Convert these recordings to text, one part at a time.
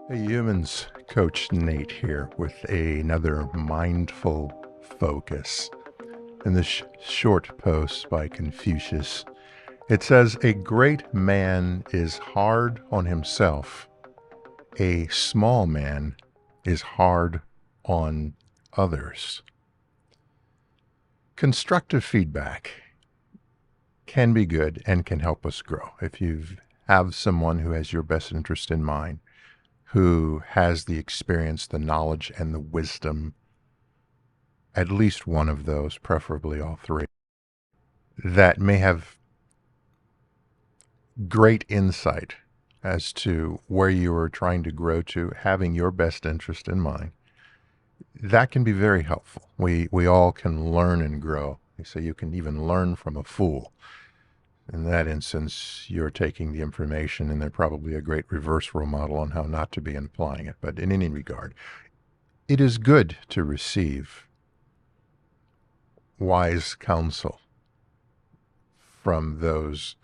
Hey humans, Coach Nate here with another mindful focus. In this short post by Confucius, it says, "A great man is hard on himself, a small man is hard on others." Constructive feedback can be good and can help us grow. If you have someone who has your best interest in mind, who has the experience, the knowledge, and the wisdom, at least one of those, preferably all three, that may have great insight as to where you are trying to grow to, having your best interest in mind, that can be very helpful. We all can learn and grow. They say you can even learn from a fool. In that instance, you're taking the information, and they're probably a great reverse role model on how not to be and applying it. But in any regard, it is good to receive wise counsel from those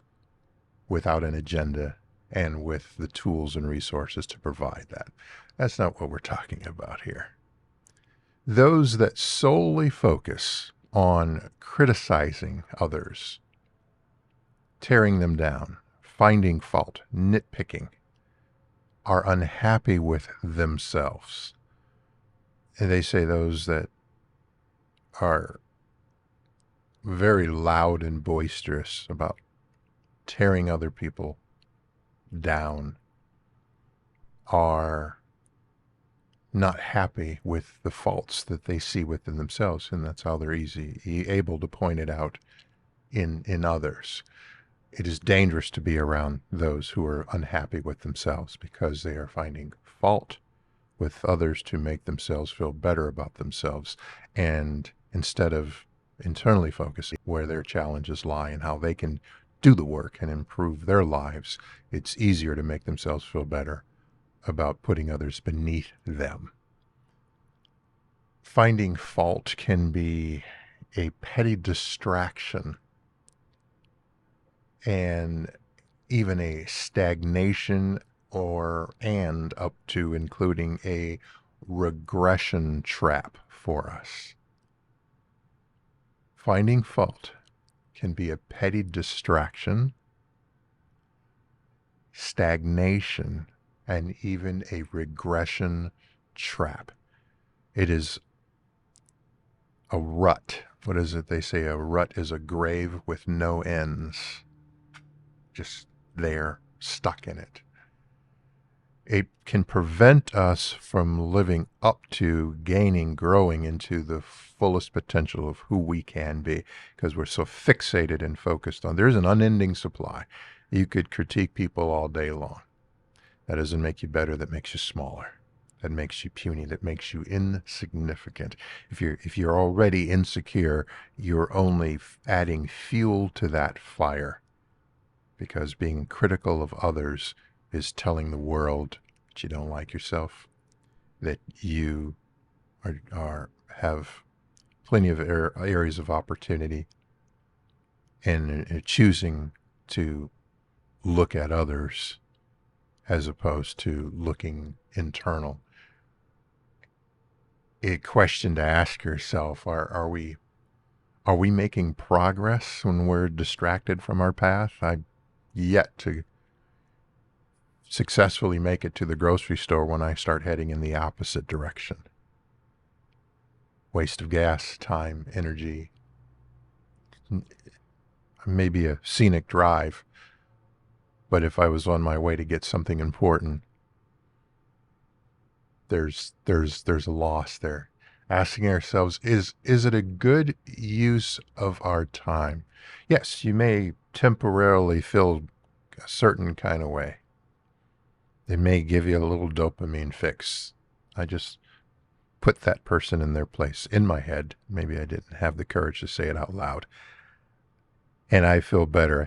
without an agenda and with the tools and resources to provide that. That's not what we're talking about here. Those that solely focus on criticizing others, tearing them down, finding fault, nitpicking, are unhappy with themselves. And they say those that are very loud and boisterous about tearing other people down are not happy with the faults that they see within themselves, and that's how they're able to point it out in others. It is dangerous to be around those who are unhappy with themselves because they are finding fault with others to make themselves feel better about themselves, and instead of internally focusing where their challenges lie and how they can do the work and improve their lives, it's easier to make themselves feel better about putting others beneath them. Finding fault can be a petty distraction and even a stagnation and up to including a regression trap for us. Finding fault can be a petty distraction, stagnation, and even a regression trap. It is a rut. What is it they say? A rut is a grave with no ends. Just there, stuck in it. It can prevent us from living up to gaining, growing into the fullest potential of who we can be, because we're so fixated and focused on. There's an unending supply. You could critique people all day long. That doesn't make you better. That makes you smaller. That makes you puny. That makes you insignificant. If you're already insecure, you're only adding fuel to that fire, because being critical of others is telling the world that you don't like yourself, that you have plenty of areas of opportunity, and choosing to look at others as opposed to looking internal. A question to ask yourself: are we making progress when we're distracted from our path? I've yet to successfully make it to the grocery store when I start heading in the opposite direction. Waste of gas, time, energy, maybe a scenic drive. But if I was on my way to get something important, there's a loss there. Asking ourselves, is it a good use of our time? Yes, you may temporarily feel a certain kind of way. It may give you a little dopamine fix. I just put that person in their place in my head. Maybe I didn't have the courage to say it out loud. And I feel better.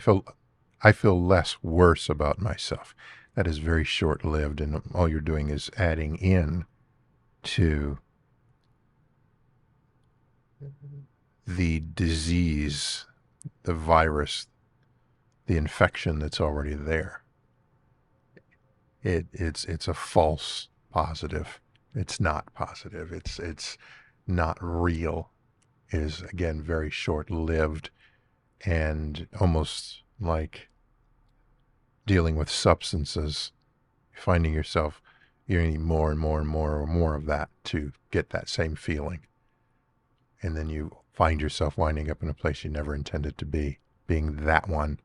I feel less worse about myself. That is very short-lived, and all you're doing is adding in to the disease, the virus, the infection that's already there. It's a false positive. It's not positive. It's not real. It is, again, very short-lived and almost like dealing with substances, finding yourself you need more and more and more or more of that to get that same feeling. And then you find yourself winding up in a place you never intended to be, being that one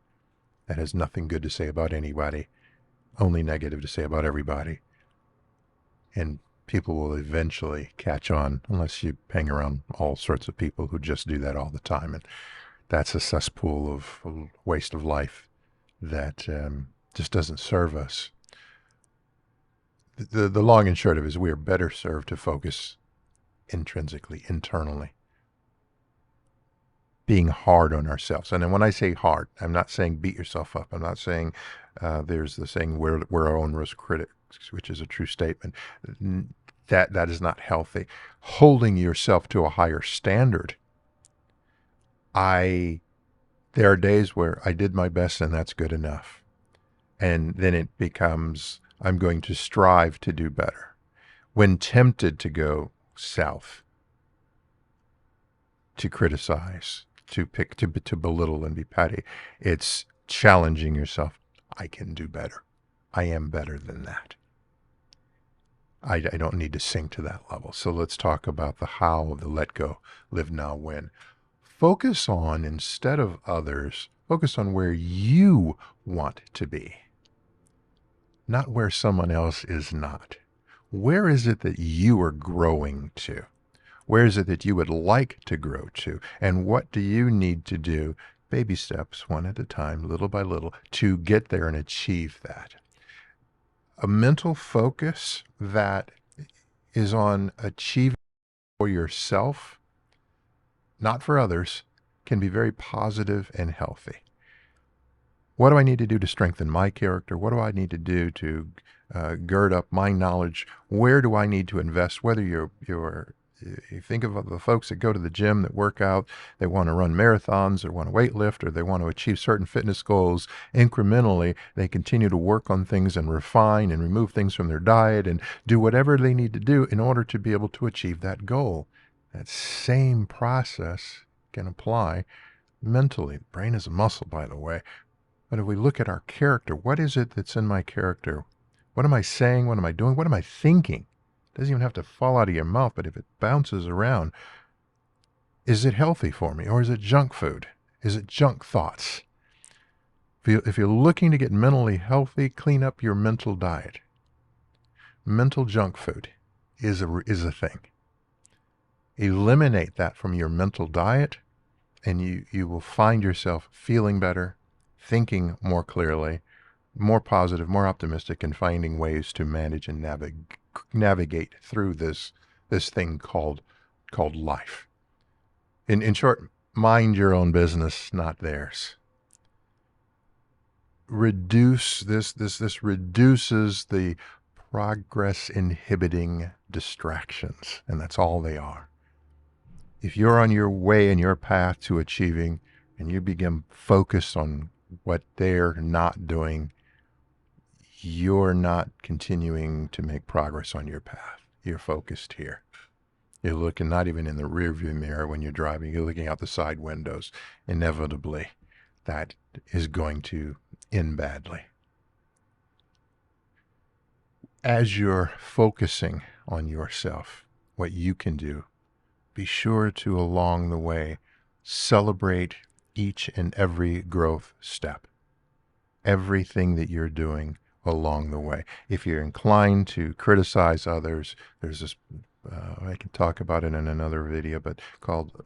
that has nothing good to say about anybody, only negative to say about everybody. And people will eventually catch on unless you hang around all sorts of people who just do that all the time. And that's a cesspool of a waste of life that just doesn't serve us. The long and short of it is we are better served to focus intrinsically, internally, being hard on ourselves. And then when I say hard, I'm not saying beat yourself up. I'm not saying there's the saying we're our own worst critics, which is a true statement. That is not healthy. Holding yourself to a higher standard. There are days where I did my best and that's good enough. And then it becomes, I'm going to strive to do better. When tempted to go south, to criticize, to belittle and be petty, it's challenging yourself. I can do better. I am better than that. I don't need to sink to that level. So let's talk about the how of the let go, live now, win. Focus on, instead of others, focus on where you want to be, not where someone else is not. Where is it that you are growing to? Where is it that you would like to grow to? And what do you need to do, baby steps, one at a time, little by little, to get there and achieve that? A mental focus that is on achieving for yourself, not for others, can be very positive and healthy. What do I need to do to strengthen my character? What do I need to do to gird up my knowledge? Where do I need to invest? Whether you think of the folks that go to the gym, that work out, they want to run marathons or want to weight lift, or they want to achieve certain fitness goals incrementally, they continue to work on things and refine and remove things from their diet and do whatever they need to do in order to be able to achieve that goal. That same process can apply mentally. The brain is a muscle, by the way. But if we look at our character, what is it that's in my character? What am I saying? What am I doing? What am I thinking? It doesn't even have to fall out of your mouth, but if it bounces around, is it healthy for me? Or is it junk food? Is it junk thoughts? If you're looking to get mentally healthy, clean up your mental diet. Mental junk food is a thing. Eliminate that from your mental diet, and you will find yourself feeling better, thinking more clearly, more positive, more optimistic, and finding ways to manage and navigate through this thing called life. In short, mind your own business, not theirs. Reduce this reduces the progress inhibiting distractions, and that's all they are. If you're on your way and your path to achieving, and you begin focused on what they're not doing, you're not continuing to make progress on your path. You're focused here. You're looking not even in the rearview mirror when you're driving. You're looking out the side windows. Inevitably, that is going to end badly. As you're focusing on yourself, what you can do, be sure to, along the way, celebrate each and every growth step, everything that you're doing along the way. If you're inclined to criticize others, there's this, I can talk about it in another video, but called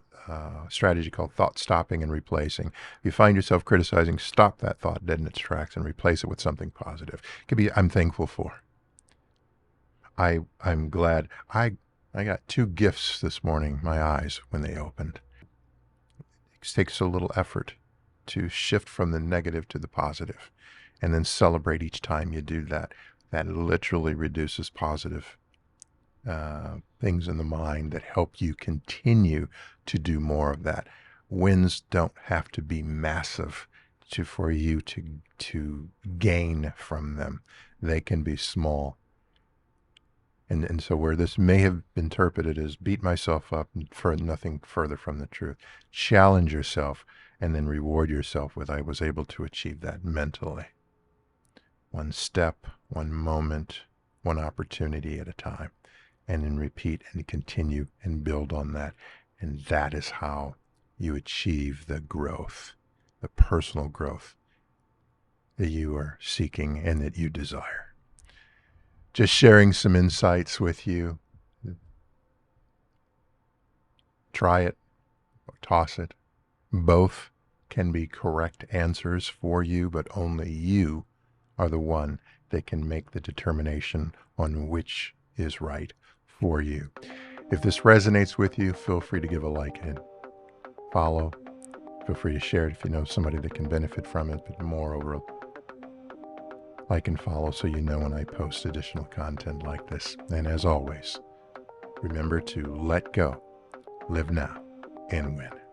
strategy called thought stopping and replacing. If you find yourself criticizing, stop that thought dead in its tracks and replace it with something positive. It could be, I'm thankful for. I'm glad. I got 2 gifts this morning, my eyes, when they opened. It takes a little effort to shift from the negative to the positive, and then celebrate each time you do that. That literally reduces positive things in the mind that help you continue to do more of that. Wins don't have to be massive. for you to gain from them. They can be small. And so where this may have been interpreted as beat myself up for nothing further from the truth, challenge yourself and then reward yourself with, I was able to achieve that mentally. One step, one moment, one opportunity at a time. And then repeat and continue and build on that. And that is how you achieve the growth, the personal growth that you are seeking and that you desire. Just sharing some insights with you. Try it, or toss it. Both can be correct answers for you, but only you are the one that can make the determination on which is right for you. If this resonates with you, feel free to give a like and follow. Feel free to share it if you know somebody that can benefit from it, but moreover, like and follow so you know when I post additional content like this. And as always, remember to let go, live now, and win.